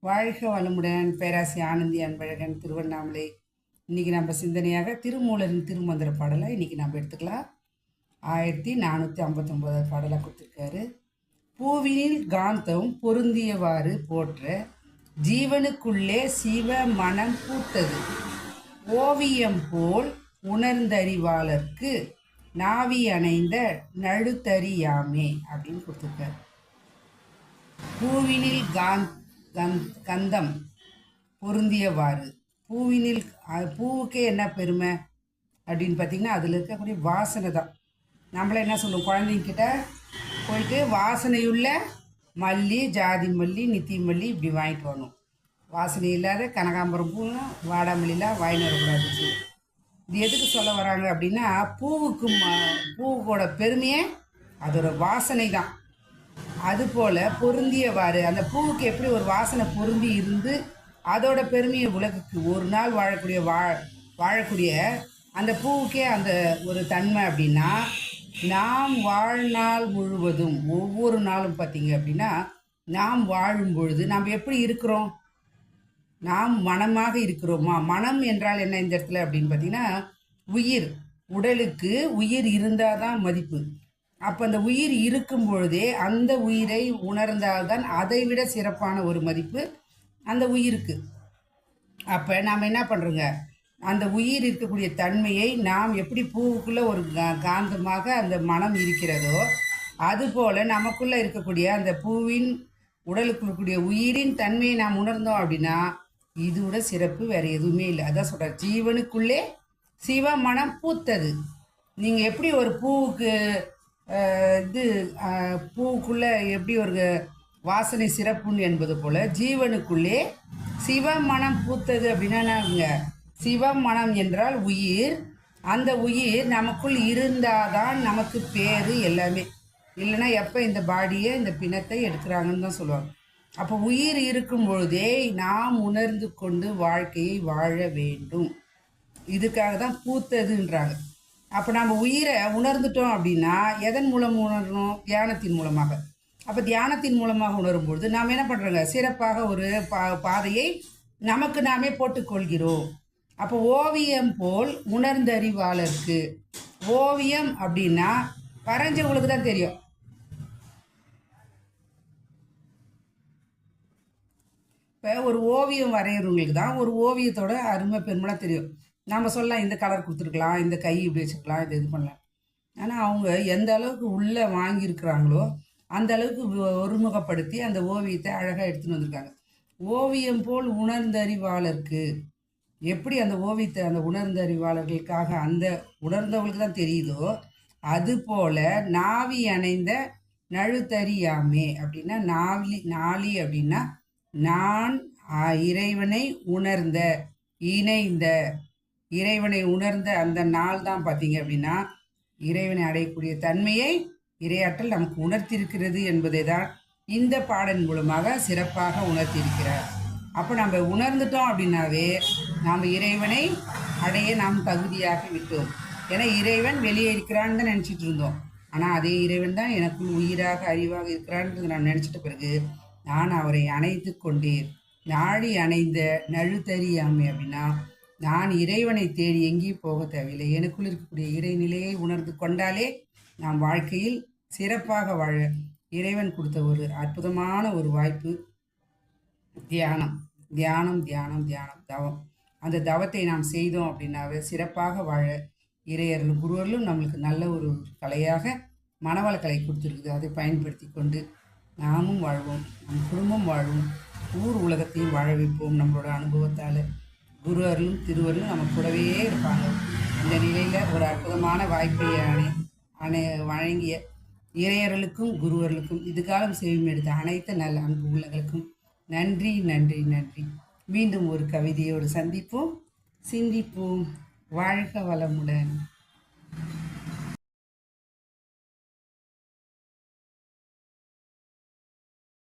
வாழ்க வளமுடன். பேராசி ஆனந்தி அன்பழகன், திருவண்ணாமலை. இன்றைக்கி நம்ம சிந்தனையாக திருமூலரின் திருமந்திர பாடலை இன்றைக்கி நம்ம எடுத்துக்கலாம். 1459 பாடலாக கொடுத்துருக்காரு. பூவினில் காந்தம் பொருந்தியவாறு போற்ற ஜீவனுக்குள்ளே சிவ மனம் பூத்தது, ஓவியம் போல் உணர்ந்தறிவாளர்க்கு நாவி அணைந்த நழுத்தறியாமே அப்படின்னு கொடுத்துருக்காரு. பூவினில் கந்தம் பொருந்தியவாறு. பூவுக்கே என்ன பெருமை அப்படின்னு பார்த்தீங்கன்னா அதில் இருக்கக்கூடிய வாசனை தான். நம்மள என்ன சொல்லுவோம், குழந்தைங்கிட்ட போயிட்டு வாசனையுள்ள மல்லி, ஜாதி மல்லி, நித்தி மல்லி இப்படி வாங்கிட்டு வரணும். வாசனை இல்லாத கனகாம்பரம் பூலாம் வாடாமல்லிலாம் வாங்கிட்டு வரக்கூடாது. இது எதுக்கு சொல்ல வராங்க அப்படின்னா, பூவுக்கோட பெருமையே அதோட வாசனை தான். அதுபோல் பொருந்தியவாறு அந்த பூவுக்கு எப்படி ஒரு வாசனை பொருந்தி இருந்து அதோட பெருமையை உலகுக்கு ஒரு நாள் வாழக்கூடிய அந்த பூவுக்கே அந்த ஒரு தன்மை அப்படின்னா, நாம் வாழ்நாள் முழுவதும் ஒவ்வொரு நாளும் பார்த்தீங்க அப்படின்னா, நாம் வாழும் பொழுது நாம் எப்படி இருக்கிறோம், நாம் மனமாக இருக்கிறோமா? மனம் என்றால் என்ன இந்த இடத்துல அப்படின்னு பார்த்தீங்கன்னா, உயிர். உடலுக்கு உயிர் இருந்தால் தான் மதிப்பு. அப்போ அந்த உயிர் இருக்கும் பொழுதே அந்த உயிரை உணர்ந்தால்தான் அதை விட சிறப்பான ஒரு மதிப்பு அந்த உயிருக்கு. அப்போ நாம் என்ன பண்ணுறோங்க, அந்த உயிர் இருக்கக்கூடிய தன்மையை நாம் எப்படி பூவுக்குள்ளே ஒரு காந்தமாக அந்த மனம் இருக்கிறதோ அதுபோல் நமக்குள்ளே இருக்கக்கூடிய அந்த பூவின் உடலுக்கு இருக்கக்கூடிய உயிரின் தன்மையை நாம் உணர்ந்தோம் அப்படின்னா இதோட சிறப்பு வேறு எதுவுமே இல்லை. அதான் சொல்கிறார், ஜீவனுக்குள்ளே சிவ மனம் பூத்தது. நீங்கள் எப்படி ஒரு பூவுக்கு பூவுக்குள்ளே எப்படி ஒரு வாசனை சிறப்புன்னு என்பது போல் ஜீவனுக்குள்ளே சிவமனம் பூத்தது அப்படின்னா, சிவமனம் என்றால் உயிர். அந்த உயிர் நமக்குள் இருந்தாதான் நமக்கு பேர் எல்லாமே. இல்லைன்னா எப்போ இந்த பாடியை இந்த பிணத்தை எடுக்கிறாங்கன்னு தான் சொல்லுவாங்க. அப்போ உயிர் இருக்கும் பொழுதே நாம் உணர்ந்து கொண்டு வாழ்க்கையை வாழ வேண்டும். இதுக்காக தான் பூத்ததுன்றாங்க. அப்போ நம்ம உயிரை உணர்ந்துட்டோம் அப்படின்னா எதன் மூலம் உணரணும்? தியானத்தின் மூலமாக. அப்போ தியானத்தின் மூலமாக உணரும்பொழுது நாம் என்ன பண்ணுறோங்க, சிறப்பாக ஒரு பாதையை நமக்கு நாமே போட்டுக்கொள்கிறோம். அப்போ ஓவியம் போல் உணர்ந்தறிவாளருக்கு. ஓவியம் அப்படின்னா வரைஞ்சவங்களுக்கு தான் தெரியும். இப்போ ஒரு ஓவியம் வரைகிறவங்களுக்கு தான் ஒரு ஓவியத்தோட அருமை பெருமைலாம் தெரியும். நம்ம சொல்லலாம், இந்த கலர் கொடுத்துருக்கலாம், இந்த கை இப்படி வச்சுருக்கலாம், இது பண்ணலாம். ஆனால் அவங்க எந்த அளவுக்கு உள்ளே வாங்கியிருக்கிறாங்களோ அந்த அளவுக்கு ஒருமுகப்படுத்தி அந்த ஓவியத்தை அழகாக எடுத்துகிட்டு வந்திருக்காங்க. ஓவியம் போல் உணர்ந்தறிவாளருக்கு. எப்படி அந்த ஓவியத்தை அந்த உணர்ந்தறிவாளர்களுக்காக அந்த உணர்ந்தவங்களுக்கு தான் தெரியுதோ அதுபோல் நாவி அணைந்த நழுத்தறியாமே அப்படின்னா, நாளி அப்படின்னா நான் இறைவனை உணர்ந்த இணைந்த இறைவனை உணர்ந்த அந்த நாள் தான் பார்த்தீங்க அப்படின்னா இறைவனை அடையக்கூடிய தன்மையை இறையாற்றல் நமக்கு உணர்த்தியிருக்கிறது என்பதை தான் இந்த பாடல் மூலமாக சிறப்பாக உணர்த்தியிருக்கிறார். அப்போ நம்ம உணர்ந்துட்டோம் அப்படின்னாவே நாம் இறைவனை அடைய நாம் தகுதியாக விட்டோம். ஏன்னா இறைவன் வெளியே இருக்கிறான்னு தான் நினச்சிட்டு இருந்தோம். ஆனால் அதே இறைவன் தான் எனக்குள் உயிராக அறிவாக இருக்கிறான்றது நான் நினச்சிட்ட பிறகு நான் அவரை அணைத்து கொண்டேன். நாடி அணைந்த நழுத்தறியாமை அப்படின்னா, நான் இறைவனை தேடி எங்கேயும் போக தேவையில்லை. எனக்குள் இருக்கக்கூடிய இறைநிலையை உணர்ந்து கொண்டாலே நாம் வாழ்க்கையில் சிறப்பாக வாழ இறைவன் கொடுத்த ஒரு அற்புதமான ஒரு வாய்ப்பு தியானம். தியானம் தியானம் தியானம் தவம். அந்த தவத்தை நாம் செய்தோம் அப்படின்னாவே சிறப்பாக வாழ இறையர்களும் குருவர்களும் நம்மளுக்கு நல்ல ஒரு கலையாக மனவளக்கலை கொடுத்துருக்குது. அதை பயன்படுத்தி கொண்டு நாமும் வாழ்வோம், நம் குடும்பம் வாழும், ஊர் உலகத்தையும் வாழ வைப்போம். நம்மளோட அனுபவத்தால் குருவர்களும் திருவர்களும் நம்ம கூடவே இருப்பாங்க. இந்த நிலையில் ஒரு அற்புதமான வாய்ப்பை வழங்கிய இறையர்களுக்கும் குருவர்களுக்கும் இதுகாலம் சேவை எடுத்த அனைத்து நல்ல அன்பு உள்ளங்களுக்கும் நன்றி நன்றி நன்றி. மீண்டும் ஒரு கவிதையோடு சந்திப்போம், சிந்திப்போம். வாழ்க வளமுடன்.